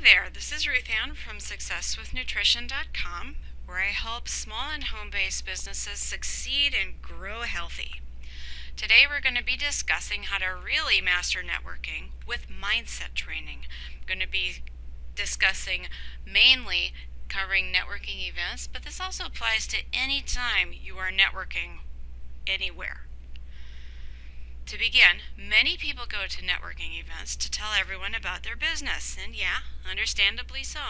there, this is Ruth Ann from SuccessWithNutrition.com, where I help small and home-based businesses succeed and grow healthy. Today we're going to be discussing how to really master networking with mindset training. I'm going to be discussing mainly covering networking events, but this also applies to any time you are networking anywhere. To begin, many people go to networking events to tell everyone about their business, and yeah, understandably so.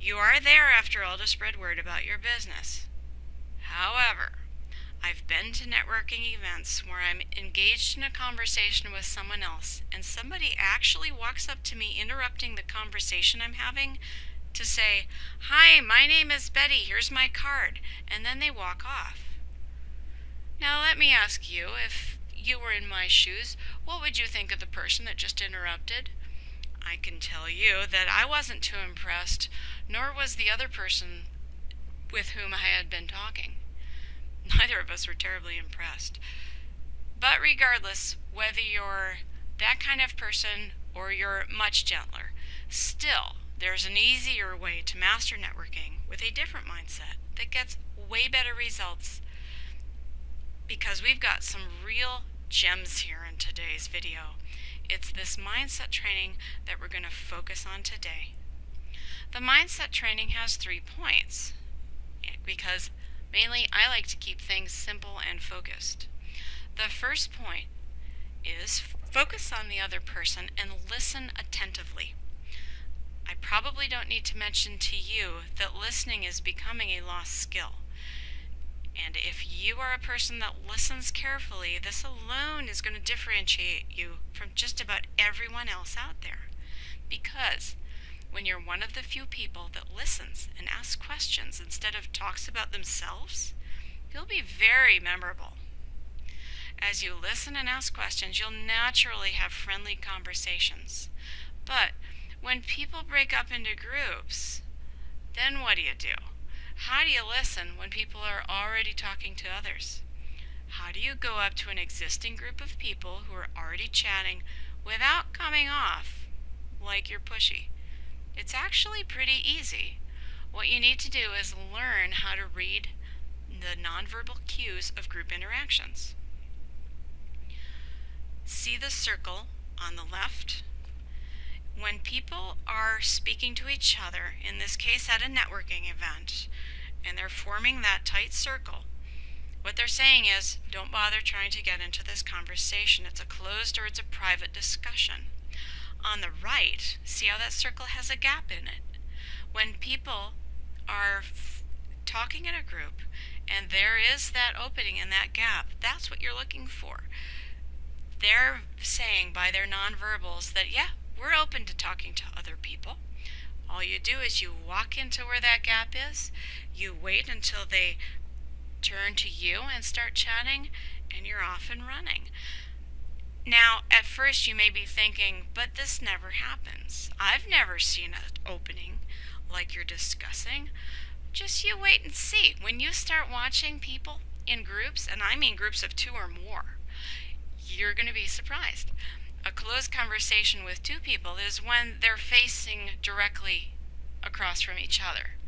You are there, after all, to spread word about your business. However, I've been to networking events where I'm engaged in a conversation with someone else, and somebody actually walks up to me interrupting the conversation I'm having to say, "Hi, my name is Betty, here's my card," and then they walk off. Now let me ask you, if you were in my shoes, what would you think of the person that just interrupted? I can tell you that I wasn't too impressed, nor was the other person with whom I had been talking. Neither of us were terribly impressed. But regardless, whether you're that kind of person or you're much gentler, still, there's an easier way to master networking with a different mindset that gets way better results, because we've got some real gems here in today's video. It's this mindset training that we're going to focus on today. The mindset training has 3 points, because mainly I like to keep things simple and focused. The first point is focus on the other person and listen attentively. I probably don't need to mention to you that listening is becoming a lost skill. And if you are a person that listens carefully, this alone is going to differentiate you from just about everyone else out there. Because when you're one of the few people that listens and asks questions instead of talks about themselves, you'll be very memorable. As you listen and ask questions, you'll naturally have friendly conversations. But when people break up into groups, then what do you do? How do you listen when people are already talking to others? How do you go up to an existing group of people who are already chatting without coming off like you're pushy? It's actually pretty easy. What you need to do is learn how to read the nonverbal cues of group interactions. See the circle on the left? When people are speaking to each other, in this case at a networking event, and they're forming that tight circle, what they're saying is, don't bother trying to get into this conversation. It's a closed or it's a private discussion. On the right, see how that circle has a gap in it? When people are talking in a group and there is that opening in that gap, that's what you're looking for. They're saying by their nonverbals that, yeah, we're open to talking to other people. All you do is you walk into where that gap is, you wait until they turn to you and start chatting, and you're off and running. Now, at first you may be thinking, but this never happens. I've never seen an opening like you're discussing. Just you wait and see. When you start watching people in groups, and I mean groups of 2 or more, you're going to be surprised. A closed conversation with 2 people is when they're facing directly across from each other.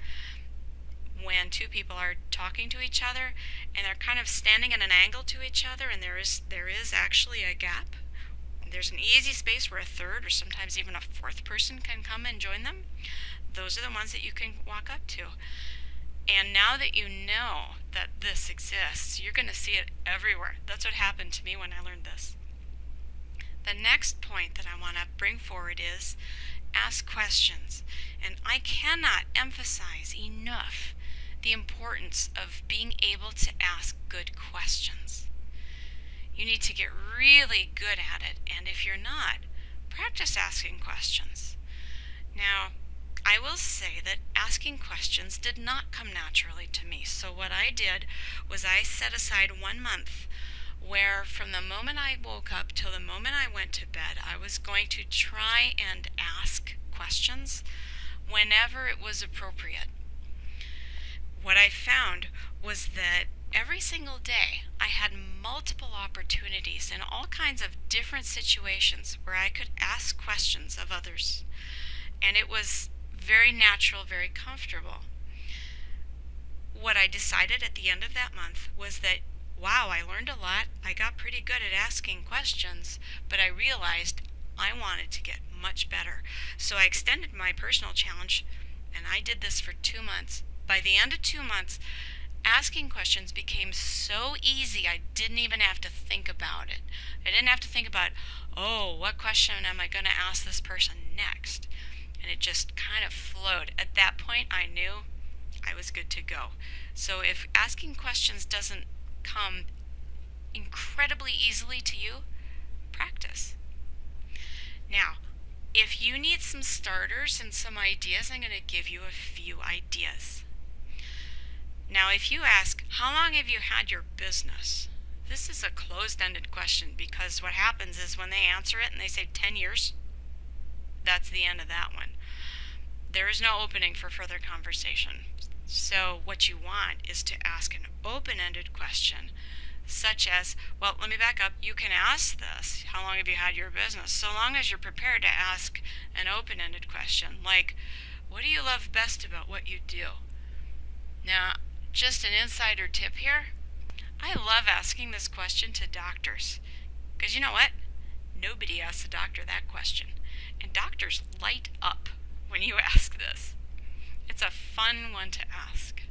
When 2 people are talking to each other and they're kind of standing at an angle to each other, and there is actually a gap. There's an easy space where a third or sometimes even a 4th person can come and join them. Those are the ones that you can walk up to. And now that you know that this exists, you're going to see it everywhere. That's what happened to me when I learned this. The next point that I want to bring forward is ask questions. And I cannot emphasize enough the importance of being able to ask good questions. You need to get really good at it, and if you're not, practice asking questions. Now, I will say that asking questions did not come naturally to me, so what I did was I set aside 1 month where from the moment I woke up till the moment I went to bed, I was going to try and ask questions whenever it was appropriate. What I found was that every single day I had multiple opportunities in all kinds of different situations where I could ask questions of others. and it was very natural, very comfortable. What I decided at the end of that month was that, wow, I learned a lot. I got pretty good at asking questions, but I realized I wanted to get much better. So I extended my personal challenge, and I did this for 2 months. By the end of 2 months, asking questions became so easy I didn't even have to think about it. I didn't have to think about, oh, what question am I going to ask this person next? And it just kind of flowed. At that point, I knew I was good to go. So if asking questions doesn't come incredibly easily to you, practice. Now, if you need some starters and some ideas, I'm going to give you a few ideas. Now, if you ask, how long have you had your business? This is a closed-ended question, because what happens is when they answer it and they say 10 years, that's the end of that one. There is no opening for further conversation. So what you want is to ask an open-ended question, such as, well, let me back up. You can ask this, how long have you had your business? So long as you're prepared to ask an open-ended question, like, what do you love best about what you do? Now, just an insider tip here, I love asking this question to doctors, because you know what? Nobody asks a doctor that question, and doctors light up when you ask this. It's a fun one to ask.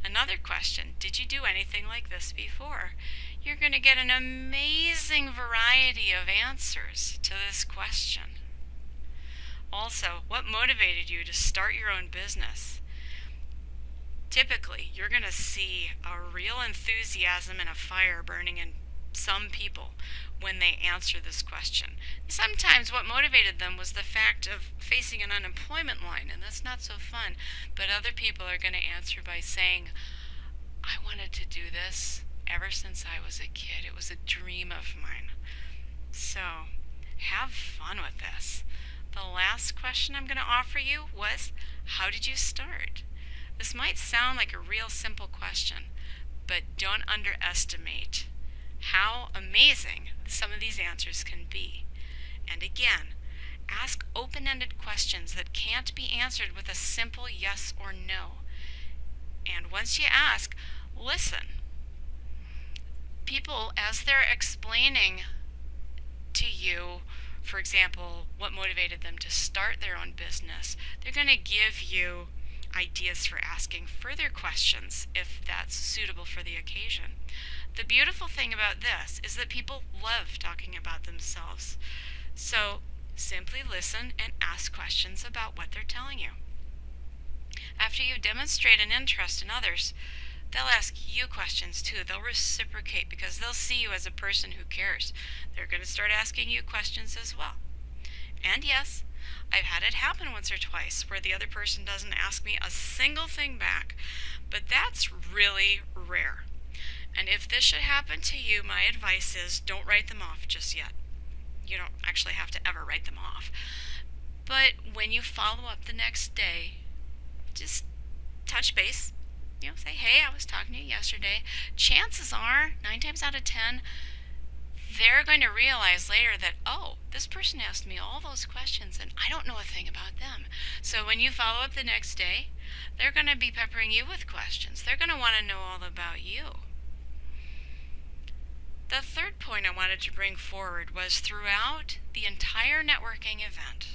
Another question, did you do anything like this before? You're going to get an amazing variety of answers to this question. Also, what motivated you to start your own business? Typically, you're going to see a real enthusiasm and a fire burning in some people when they answer this question. Sometimes what motivated them was the fact of facing an unemployment line, and that's not so fun. But other people are going to answer by saying, I wanted to do this ever since I was a kid. It was a dream of mine. So, have fun with this. The last question I'm going to offer you was, how did you start? This might sound like a real simple question, but don't underestimate how amazing some of these answers can be. And again, ask open-ended questions that can't be answered with a simple yes or no. And once you ask, listen. People, as they're explaining to you, for example, what motivated them to start their own business, they're going to give you ideas for asking further questions if that's suitable for the occasion. The beautiful thing about this is that people love talking about themselves. So simply listen and ask questions about what they're telling you. After you demonstrate an interest in others, they'll ask you questions too. They'll reciprocate because they'll see you as a person who cares. They're going to start asking you questions as well. And yes, I've had it happen once or twice where the other person doesn't ask me a single thing back, but that's really rare. And if this should happen to you, my advice is don't write them off just yet. You don't actually have to ever write them off. But when you follow up the next day, just touch base. Say, hey, I was talking to you yesterday. Chances are, 9 times out of 10, they're going to realize later that, oh, this person asked me all those questions and I don't know a thing about them. So when you follow up the next day, they're going to be peppering you with questions. They're going to want to know all about you. The third point I wanted to bring forward was throughout the entire networking event,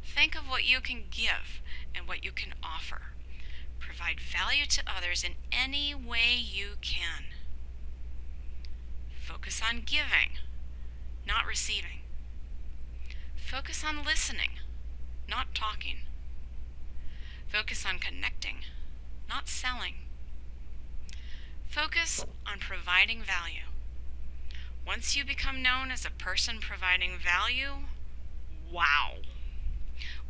think of what you can give and what you can offer. Provide value to others in any way you can. Focus on giving, not receiving. Focus on listening, not talking. Focus on connecting, not selling. Focus on providing value. Once you become known as a person providing value, wow.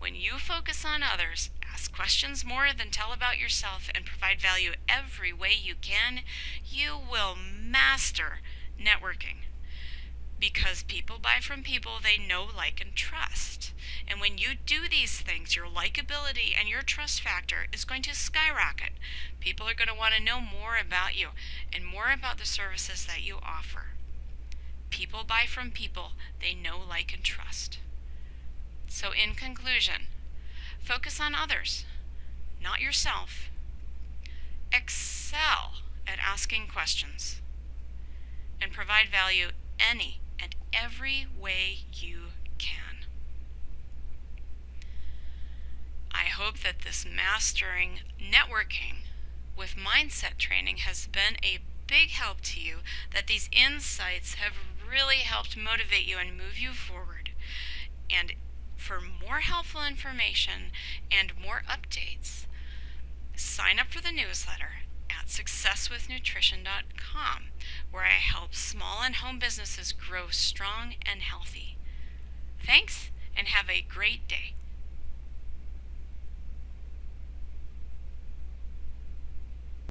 When you focus on others, ask questions more than tell about yourself, and provide value every way you can, you will master networking. Because people buy from people they know, like, and trust. And when you do these things, your likability and your trust factor is going to skyrocket. People are going to want to know more about you and more about the services that you offer. People buy from people they know, like, and trust. So in conclusion, Focus on others, not yourself. Excel at asking questions and provide value any and every way you can. I hope that this Mastering Networking with Mindset training has been a big help to you, that these insights have really helped motivate you and move you forward. And for more helpful information and more updates, sign up for the newsletter at successwithnutrition.com, where I help small and home businesses grow strong and healthy. Thanks, and have a great day.